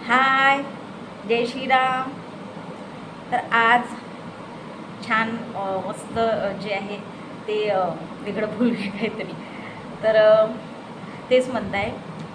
हाय, जय श्रीराम. तर आज छान मस्त जे आहे ते वेगळं बोलूया काहीतरी. तर तेच म्हणताय.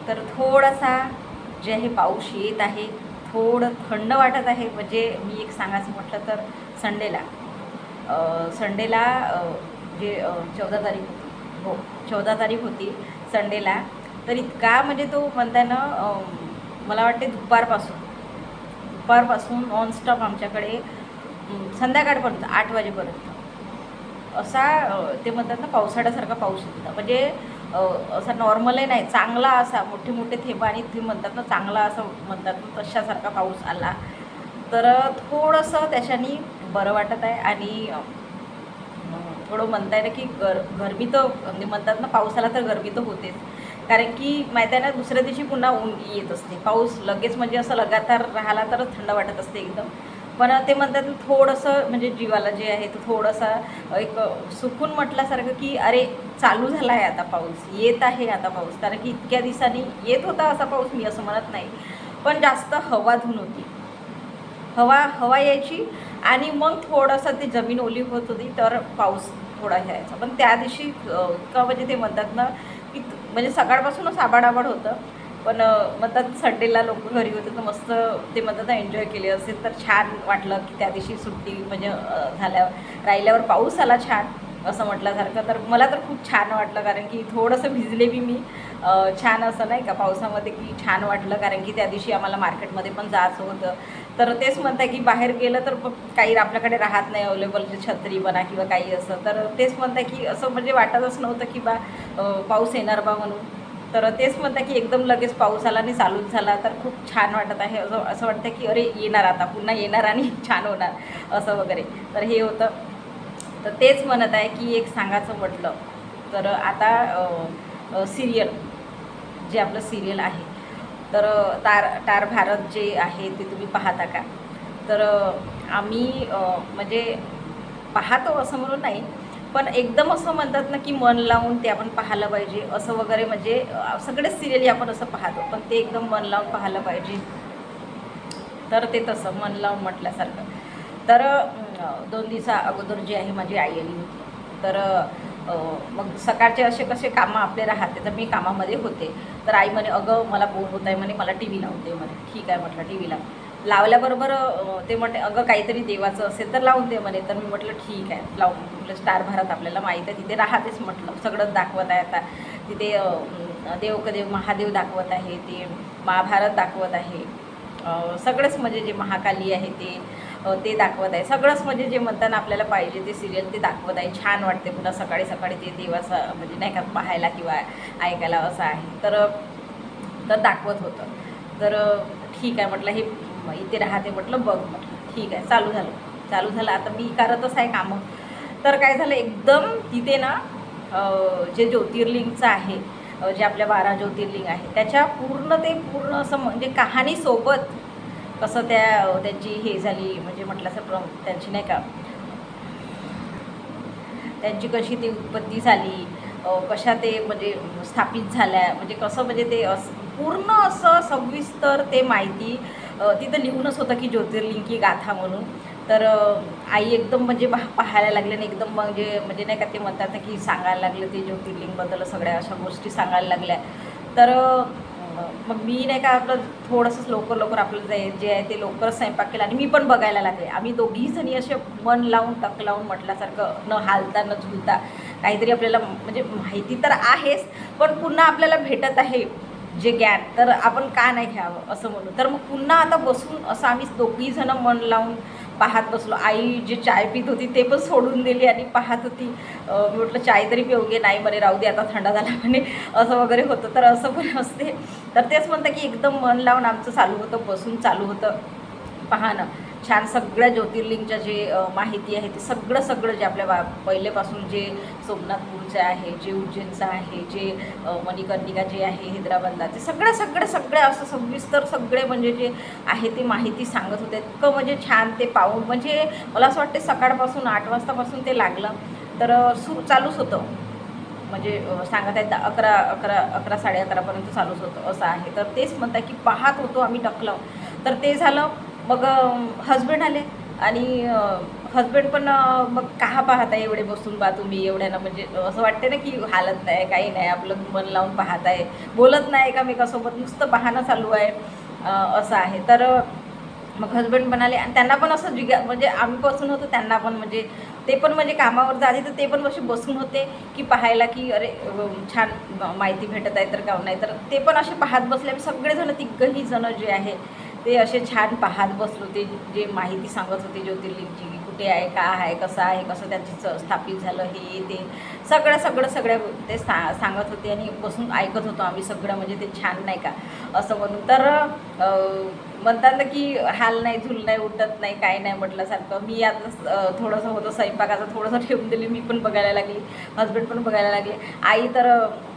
तर थोडासा जे आहे पाऊस येत आहे, थोडं थंड वाटत आहे. म्हणजे मी एक सांगायचं म्हटलं तर संडेला संडेला जे 14 तारीख होती, हो 14 तारीख होती संडेला. तर इतका म्हणजे तो म्हणताय ना, मला वाटते दुपारपासून नॉनस्टॉप आमच्याकडे संध्याकाळपर्यंत 8 वाजेपर्यंत असा ते म्हणतात ना पावसाळ्यासारखा पाऊस होता. म्हणजे असा नॉर्मलही नाही, चांगला असा मोठे मोठे थेंब आणि ते म्हणतात ना चांगला असं म्हणतात ना तशासारखा पाऊस आला. तर थोडंसं त्याच्यानी बरं वाटत आहे. आणि थोडं म्हणता येईल की गरमी तर म्हणजे म्हणतात ना पाऊस आला तर गरमी तर होतेच. कारण की माहीत आहे ना दुसऱ्या दिवशी पुन्हा ऊन येत असते. पाऊस लगेच म्हणजे असं लगातार राहिला तर थंड वाटत असते एकदम. पण ते म्हणतात ना थोडंसं म्हणजे जीवाला जे आहे ते थोडंसं एक सुकून म्हटल्यासारखं की अरे चालू झाला आहे आता पाऊस, येत आहे आता पाऊस. कारण की इतक्या दिवसांनी येत होता असा पाऊस, मी असं म्हणत नाही, पण जास्त हवा धून होती. हवा हवा यायची आणि मग थोडंसं ती जमीन ओली होत होती तर पाऊस थोडा यायचा. पण त्या दिवशी इतकं म्हणजे ते म्हणतात ना की म्हणजे सकाळपासूनच आबाड होतं. पण म्हणतात संडेला लोक घरी होते तर मस्त ते म्हणतात ना एन्जॉय केले असेल तर छान वाटलं की त्या दिवशी सुट्टी म्हणजे झाल्यावर राहिल्यावर पाऊस आला छान असं म्हटल्यासारखं. तर मला तर खूप छान वाटलं कारण की थोडंसं भिजले बी मी छान असं नाही का पावसामध्ये की छान वाटलं. कारण की त्या दिवशी आम्हाला मार्केटमध्ये पण जायचं होतं. तर तेच म्हणताय की बाहेर गेलं तर काही आपल्याकडे राहत नाही अवेलेबल, छत्री म्हणा किंवा काही असं. तर तेच म्हणताय की असं म्हणजे वाटतच नव्हतं की बा पाऊस येणार बा म्हणून. तर तेच म्हणताय की एकदम लगेच पाऊस आला आणि चालूच झाला तर खूप छान वाटत आहे. असं असं वाटतं की अरे येणार आता पुन्हा येणार आणि छान होणार असं वगैरे. तर हे होतं. तर तेच म्हणत आहे की एक सांगायचं म्हटलं तर आता सिरियल जे आपलं सिरियल आहे तर टार भारत जे आहे ते तुम्ही पाहता का? तर आम्ही म्हणजे पाहतो असं म्हणून नाही, पण एकदम असं म्हणतात ना की मन लावून ते आपण पाहायला पाहिजे असं वगैरे. म्हणजे सगळेच सिरियल आपण असं पाहतो पण ते एकदम मन लावून पाहायला पाहिजे. तर ते तसं मन लावून म्हटल्यासारखं. तर 2 दिवसा अगोदर जी आहे माझी आई आली होती. तर मग सकाळचे असे कसे कामं आपले राहते तर मी कामामध्ये होते. तर आई म्हणे अगं मला बोर होत आहे म्हणे, मला टी व्ही लावून दे म्हणे. ठीक आहे म्हटलं टी व्ही लावल्याबरोबर ते म्हणते अगं काहीतरी देवाचं असेल तर लावून दे म्हणे. तर मी म्हटलं ठीक आहे लावून. म्हटलं स्टार भारत आपल्याला माहीत आहे तिथे राहतेच म्हटलं, सगळंच दाखवत आहे आता तिथे. देव महादेव दाखवत आहे, ते महाभारत दाखवत आहे, सगळंच म्हणजे जे महाकाली आहे ते दाखवत आहे. सगळंच म्हणजे जे म्हणताना आपल्याला पाहिजे ते सिरियल ते दाखवत आहे. छान वाटते पुन्हा सकाळी सकाळी ते देवाचं म्हणजे नाही का पाहायला किंवा ऐकायला असं आहे. तर दाखवत होतं. तर ठीक आहे म्हटलं हे इथे राहते म्हटलं बघ म्हटलं ठीक आहे. चालू झालं आता मी करतच आहे कामं. तर काय झालं एकदम तिथे ना जे ज्योतिर्लिंगचं आहे, जे आपल्या 12 ज्योतिर्लिंग आहे त्याच्या पूर्ण असं म्हणजे कहाणीसोबत कसं त्यांची हे झाली म्हणजे म्हटलं असं त्यांची नाही का त्यांची कशी ती उत्पत्ती झाली, कशा ते म्हणजे स्थापित झाल्या, म्हणजे कसं म्हणजे ते पूर्ण असं सविस्तर ते माहिती तिथं लिहूनच होतं की ज्योतिर्लिंग की गाथा म्हणून. तर आई एकदम म्हणजे पाहायला लागले आणि एकदम म्हणजे नाही का ते म्हणतात ना की सांगायला लागले ते ज्योतिर्लिंगबद्दल सगळ्या अशा गोष्टी सांगायला लागल्या. तर मग मी नाही का आपलं थोडंसंच लवकर आपलं जे आहे ते लवकरच स्वयंपाक केला आणि मी पण बघायला लागले. आम्ही दोघीजणी असे मन लावून टक लावून म्हटल्यासारखं न हालता न झुलता काहीतरी आपल्याला म्हणजे माहिती तर आहेच, पण पुन्हा आपल्याला भेटत आहे जे ज्ञान, तर आपण का नाही घ्यावं असं म्हणून. तर मग पुन्हा आता बसून असं आम्ही दोघीजणं मन लावून पाहत बसलो. आई जे चाय पीत होती ते पण सोडून दिली आणि पाहत होती. मी म्हटलं चाय तरी पिऊगे, नाही म्हणे राहू दे आता थंडा झाला म्हणे असं वगैरे होतं. तर असं पण असते. तर तेच म्हणतं की एकदम मन लावून आमचं चालू होतं, बसून चालू होतं पाहणं. छान सगळ्या ज्योतिर्लिंगच्या जे माहिती आहे ते सगळं जे आपल्या पहिलेपासून जे सोमनाथपूरचं आहे, जे उज्जैनचं आहे, जे मणिकर्णिका जे आहे हैदराबादला, ते सगळे असं सविस्तर सगळे म्हणजे जे आहे ते माहिती सांगत होते. इतकं म्हणजे छान ते पाहून म्हणजे मला असं वाटते सकाळपासून 8 वाजतापासून ते लागलं तर चालूच होतं. म्हणजे सांगत आहेत 11 11 11 11:30 चालूच होतं असं आहे. तर तेच म्हणतात की पाहत होतो आम्ही टकलं. तर ते झालं. मग हजबंड आले आणि हजबंड पण मग का पाहताय एवढे बसून बा तुम्ही एवढ्यानं, म्हणजे असं वाटते ना की हालत नाही काही नाही, आपलं मन लावून पाहताय, बोलत नाही एकामेकासोबत, नुसतं पाहणं चालू आहे, असं आहे. तर मग हजबंड म्हणाले, आणि त्यांना पण असं म्हणजे आम्ही बसून होतो, त्यांना पण म्हणजे ते पण म्हणजे कामावर झाले तर ते पण असे बसून होते की पाहायला की अरे छान माहिती भेटत आहे तर का नाही, तर ते पण असे पाहत बसले. आम्ही सगळेजण तिघही जण जे आहे ते असे छान पाहत बसलो. ते जे माहिती सांगत होते ज्योतिर्लिंगची, कुठे आहे, का आहे, कसं आहे, कसं त्यांची स्थापित झालं, हे ते सगळ्या ते सांगत होते आणि बसून ऐकत होतो आम्ही सगळं. म्हणजे ते छान नाही का असं म्हणून. तर म्हणतात ना की हाल नाही, झुल नाही, उठत नाही, काय नाही म्हटल्यासारखं. मी आता थोडंसं होतं स्वयंपाकाचं थोडंसं ठेवून दिली, मी पण बघायला लागली, हजबंड पण बघायला लागले. आई तर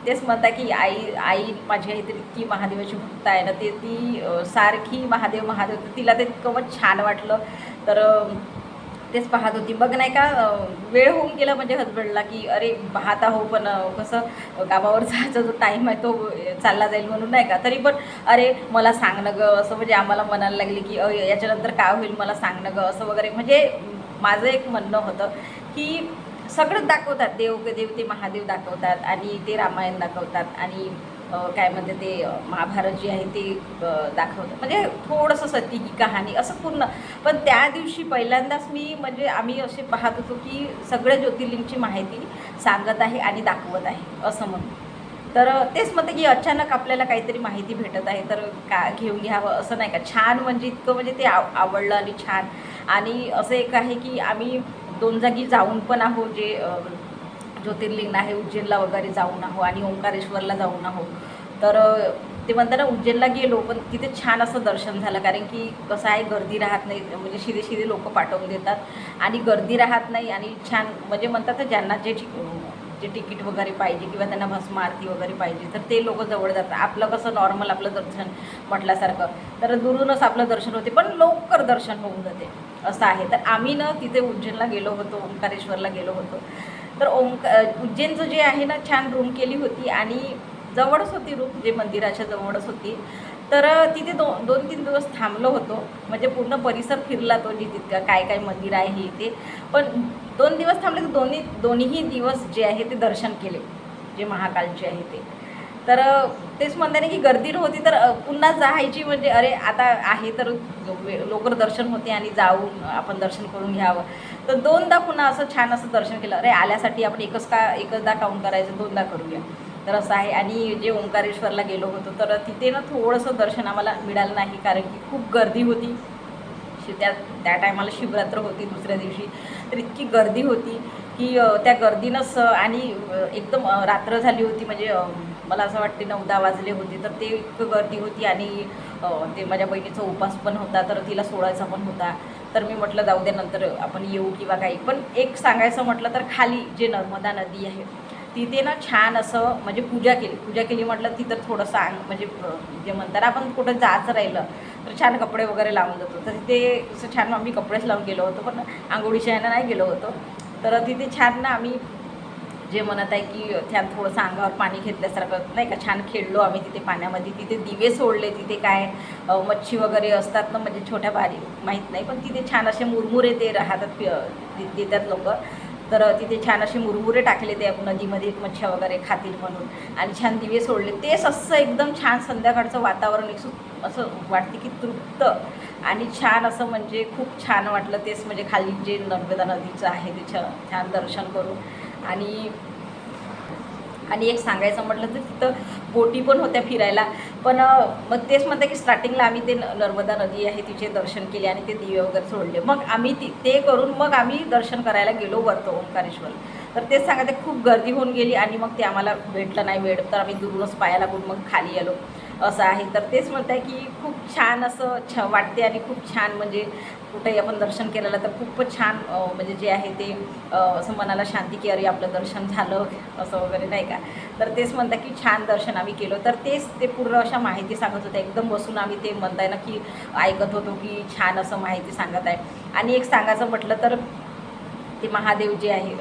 तेच म्हणता की आई माझी आई तर इतकी महादेवाची भक्त आहे ना, ते ती सारखी महादेव महादेव, तर तिला ते इतकं छान वाटलं. तर तेच पाहत होती. मग नाही का वेळ होऊन गेला म्हणजे हजबंडला की अरे पाहत आहो, पण कसं कामावर जायचा जो टाईम आहे तो चालला जाईल म्हणून नाही का. तरी पण अरे मला सांग ना गं, असं म्हणजे आम्हाला म्हणायला लागले की याच्यानंतर काय होईल मला सांग ना गं, असं वगैरे. म्हणजे माझं एक म्हणणं होतं की सगळंच दाखवतात, देव ते महादेव दाखवतात आणि ते रामायण दाखवतात आणि काय म्हणते ते महाभारत जे आहे ते दाखवतात. म्हणजे थोडंसं सती की कहाणी असं पूर्ण. पण त्या दिवशी पहिल्यांदाच मी म्हणजे आम्ही असे पाहत होतो की सगळ्या ज्योतिर्लिंगची माहिती सांगत आहे आणि दाखवत आहे असं म्हणून. तर तेच म्हणते की अचानक आपल्याला काहीतरी माहिती भेटत आहे तर का घेऊन घ्यावं असं नाही का. छान म्हणजे इतकं म्हणजे ते आवडलं आणि छान. आणि असं एक आहे की आम्ही 2 जागी जाऊन पण आहो, जे ज्योतिर्लिंग आहे उज्जैनला वगैरे जाऊन आहो आणि ओंकारेश्वरला जाऊन आहो. तर ते म्हणतात ना उज्जैनला गेलो पण तिथे छान असं दर्शन झालं, कारण की कसं आहे गर्दी राहत नाही, म्हणजे शिरे लोकं पाठवून देतात आणि गर्दी राहत नाही आणि छान म्हणजे म्हणतात ना ज्यांना जे तिकीट वगैरे पाहिजे किंवा त्यांना भस्म आरती वगैरे पाहिजे तर ते लोक जवळ जातात. आपलं कसं नॉर्मल आपलं दर्शन म्हटल्यासारखं तर दुरूनच आपलं दर्शन होते, पण लवकर दर्शन होऊन जाते असं आहे. तर आम्ही ना तिथे उज्जैनला गेलो होतो, ओंकारेश्वरला गेलो होतो. तर उज्जैनचं जे आहे ना छान रूम केली होती आणि जवळच होती रूम, जे मंदिराच्या जवळच होती. तर तिथे 2-3 दिवस थांबलो होतो, म्हणजे पूर्ण परिसर फिरला तो, जी तितकं काय काय मंदिर आहे हे ते. पण 2 दिवस थांबले तर दोन्हीही दिवस जे आहे ते दर्शन केले, जे महाकालचे आहे ते. तर तेच म्हणते ना की गर्दी होती तर पुन्हा जायची म्हणजे अरे आता आहे तर लवकर दर्शन होते आणि जाऊन आपण दर्शन करून घ्यावं. तर 2दा पुन्हा असं छान असं दर्शन केलं. अरे आल्यासाठी आपण एकचदा काउंट करायचं, 2दा करूया, तर असं आहे. आणि जे ओंकारेश्वरला गेलो होतो तर तिथे ना थोडंसं दर्शन आम्हाला मिळालं नाही, कारण की खूप गर्दी होती. त्या टायमाला शिवरात्र होती दुसऱ्या दिवशी, तर इतकी गर्दी होती की त्या गर्दीनंच आणि एकदम रात्र झाली होती, म्हणजे मला असं वाटते 9-10 वाजले होते. तर ते इतकं गर्दी होती आणि ते माझ्या बहिणीचा उपास पण होता तर तिला सोडायचा पण होता. तर मी म्हटलं जाऊ दे नंतर आपण येऊ किंवा काही. पण एक सांगायचं म्हटलं तर खाली जे नर्मदा नदी आहे तिथे ना छान असं म्हणजे पूजा केली म्हटलं तिथं थोडंसं म्हणजे जे म्हणतात आपण कुठं जायचं राहिलं तर छान कपडे वगैरे लावून जातो, तर तिथे असं छान आम्ही कपडेच लावून गेलो होतो, पण आंघोळीच्या ह्यानं नाही गेलो होतो. तर तिथे छान ना आम्ही जे म्हणत आहे की छान थोडंसं अंगावर पाणी घेतल्यासारखं नाही का, छान खेळलो आम्ही तिथे पाण्यामध्ये. तिथे दिवे सोडले, तिथे काय मच्छी वगैरे असतात ना, म्हणजे छोट्या बारीक माहीत नाही, पण तिथे छान असे मुरमुरे ते राहतात देतात लोक. तर तिथे छान असे मुरमुरे टाकले ते नदीमध्ये मच्छ्या वगैरे खातील म्हणून आणि छान दिवे सोडले. तेच असं एकदम छान संध्याकाळचं वातावरण असं वाटते की तृप्त आणि छान असं म्हणजे खूप छान वाटलं. तेच म्हणजे खाली जे नर्मदा नदीचं आहे ते छान दर्शन करून. आणि एक सांगायचं म्हटलं तर तिथं बोटी पण होत्या फिरायला. पण मग तेच म्हणते की स्टार्टिंगला आम्ही ते नर्मदा नदी आहे तिचे दर्शन केले आणि ते दिवे वगैरे सोडले. मग आम्ही ते करून मग आम्ही दर्शन करायला गेलो वरतो ओंकारेश्वर. तर तेच सांगा, ते खूप गर्दी होऊन गेली आणि मग ते आम्हाला भेटलं नाही वेळ, तर आम्ही दुरूनच पाया लागून मग खाली आलो असं आहे. तर तेच म्हणत आहे की खूप छान असं वाटते आणि खूप छान म्हणजे कुठेही आपण दर्शन केलेलं तर खूपच छान म्हणजे जे आहे ते असं मनाला शांती की अरे आपलं दर्शन झालं असं वगैरे नाही का. तर तेच म्हणतात की छान दर्शन आम्ही केलं. तर तेच ते पूर्ण अशा माहिती सांगत होते, एकदम बसून आम्ही ते म्हणताय ना की ऐकत होतो की छान असं माहिती सांगत आहे. आणि एक सांगायचं म्हटलं तर ते महादेव जे आहे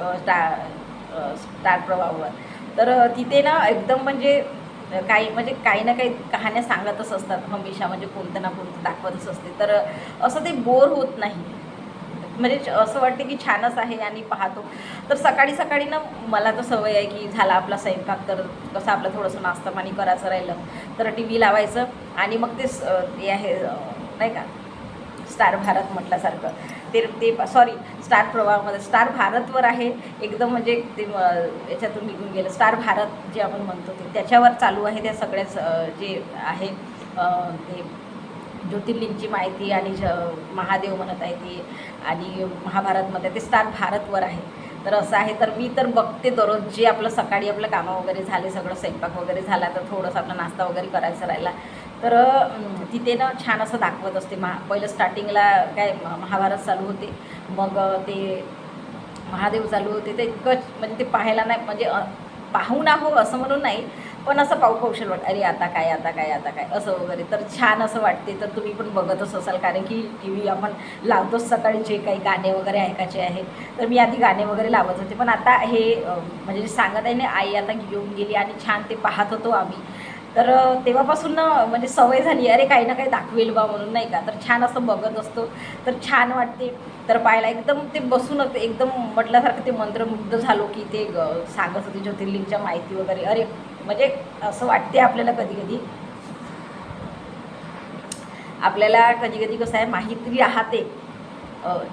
स्टार प्रवाहावर, तर तिथे ना एकदम म्हणजे काही म्हणजे काही ना काही कहाण्या सांगतच असतात हमेशा, म्हणजे कोणतं ना कोणतं दाखवतच असते. तर असं ते बोर होत नाही, म्हणजे असं वाटते की छानच आहे आणि पाहतो. तर सकाळी सकाळी ना मला तर सवय आहे की झाला आपला स्वयंपाक, तर कसं आपलं थोडंसं नाश्ता पाणी करायचं राहिलं तर टी व्ही लावायचं आणि मग ते हे आहे नाही का, स्टार भारत म्हटल्यासारखं, ते सॉरी स्टार प्रवाहामध्ये स्टार भारतवर आहे एकदम, म्हणजे ते याच्यातून निघून गेलं. स्टार भारत जे आपण म्हणतो ते त्याच्यावर चालू आहे त्या सगळ्याच जे आहे ते ज्योतिर्लिंगची माहिती आणि महादेव म्हणत आहे ती, आणि महाभारतमध्ये ते स्टार भारतवर आहे. तर असं आहे, तर मी तर बघते दररोज, जे आपलं सकाळी आपलं कामं वगैरे झाले, सगळं स्वयंपाक वगैरे झाला, तर थोडंसं आपला नाश्ता वगैरे करायचा राहिला तर तिथे ना छान असं दाखवत असते. पहिलं स्टार्टिंगला काय महाभारत चालू होते, मग ते महादेव चालू होते. ते इतकं म्हणजे ते पाहायला नाही, म्हणजे पाहून आहो असं म्हणून नाही, पण असं पाहूशल वाटतं, अरे आता काय आता काय आता काय असं वगैरे, तर छान असं वाटते. तर तुम्ही पण बघतच असाल, कारण की टी व्ही आपण लावतोच सकाळी, जे काही गाणे वगैरे ऐकायचे आहे. तर मी आधी गाणे वगैरे लावत होते, पण आता हे म्हणजे जे सांगत आहे ना, आई आता घेऊन गेली आणि छान ते पाहत होतो आम्ही. तर तेव्हापासून ना म्हणजे सवय झाली, अरे काही ना काही दाखवेल बा म्हणून नाही का. तर छान असं बघत असतो, तर छान वाटते. तर पाहायला एकदम ते बसूनच एकदम म्हटल्यासारखं ते मंत्रमुग्ध झालो, की ते सांगत होते ज्योतिर्लिंगच्या माहिती वगैरे. अरे म्हणजे असं वाटते आपल्याला कधी कधी, आपल्याला कधी कधी कसं आहे माहिती राहते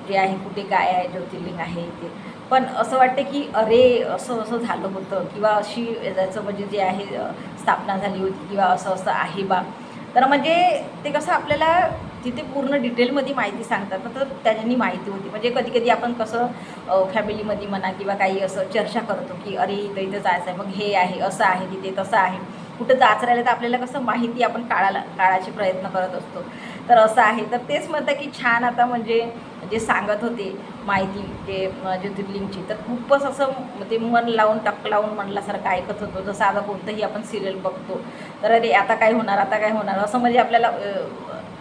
जे आहे कुठे काय आहे, ज्योतिर्लिंग आहे ते, पण असं वाटते की अरे असं असं झालं होतं, किंवा अशी याचं म्हणजे जे आहे स्थापना झाली होती, किंवा असं असं आहे बा. तर म्हणजे ते कसं आपल्याला तिथे पूर्ण डिटेलमध्ये माहिती सांगतात ना, तर त्याच्यानी माहिती होती. म्हणजे कधी कधी आपण कसं फॅमिलीमध्ये म्हणा किंवा काही असं चर्चा करतो की अरे इथं इथं जायचं आहे, मग हे आहे असं आहे, तिथे तसं आहे, कुठं जायचं राहिलं तर आपल्याला कसं माहिती आपण काढायचे प्रयत्न करत असतो. तर असं आहे, तर तेच म्हणतं की छान आता म्हणजे जे सांगत होते माहिती जे ज्योतिर्लिंगची, तर खूपच असं ते मन लावून टक लावून म्हणल्यासारखं ऐकत होतो. जसं आता कोणतंही आपण सिरियल बघतो, तर अरे आता काय होणार आता काय होणार असं, म्हणजे आपल्याला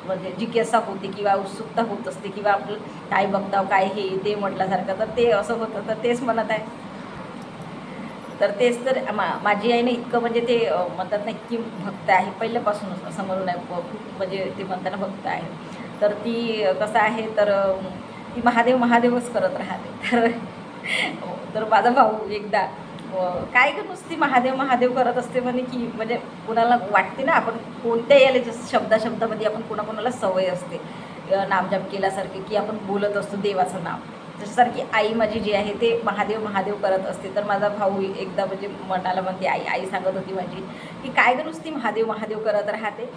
म्हणजे जिज्ञासा होते किंवा उत्सुकता होत असते, किंवा आपलं काय बघताव काय हे ते म्हटल्यासारखं, तर ते असं होतं. तर तेच म्हणत आहे. तर तेच तर माझी आई ना इतकं म्हणजे ते म्हणतात ना, इतकी भक्त आहे पहिल्यापासूनच असं म्हणून आहे, खूप म्हणजे ते म्हणताना भक्त आहे. तर ती कसं आहे, तर ती महादेव महादेवच करत राहते. तर तर माझा भाऊ एकदा काय गं नुसती महादेव महादेव करत असते म्हणे, की म्हणजे कुणाला वाटते ना, आपण कोणत्या याला जसं शब्दामध्ये आपण कुणाकुणाला सवय असते नामजप केल्यासारखे, की आपण बोलत असतो देवाचं नाव, तशासारखी आई माझी जी आहे ते महादेव महादेव करत असते. तर माझा भाऊ एकदा म्हणजे मनाला म्हणते, आई सांगत होती माझी, की काय गं नुसती महादेव महादेव करत राहते.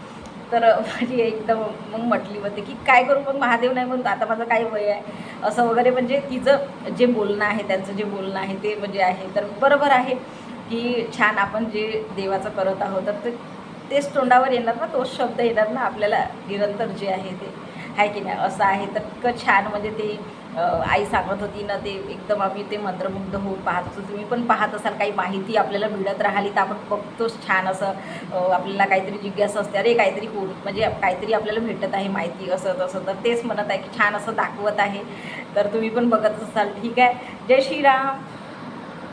तर माझी एकदम मग म्हटली होते की काय करू मग, महादेव नाही म्हणून आता माझं काय वय आहे असं वगैरे, म्हणजे तिचं जे बोलणं आहे, त्यांचं जे बोलणं आहे ते म्हणजे आहे. तर बरोबर आहे की छान आपण जे देवाचं करत आहोत, तर तेच तोंडावर येणार ना, तोच शब्द येणार ना आपल्याला निरंतर जे आहे ते, आहे की नाही, असं आहे. तर इतकं छान म्हणजे ते आई सांगत होती ना, ते एकदम आम्ही ते मंत्रमुग्ध होऊन पाहत असतो. तुम्ही पण पाहत असाल, काही माहिती आपल्याला मिळत राहिली तर आपण बघतोच छान असं, आपल्याला काहीतरी जिज्ञासा असते, अरे काहीतरी होईल, म्हणजे काहीतरी आपल्याला भेटत आहे माहिती असं तसं. तर तेच म्हणत आहे की छान असं दाखवत आहे, तर तुम्ही पण बघत असाल. ठीक आहे, जय श्रीराम.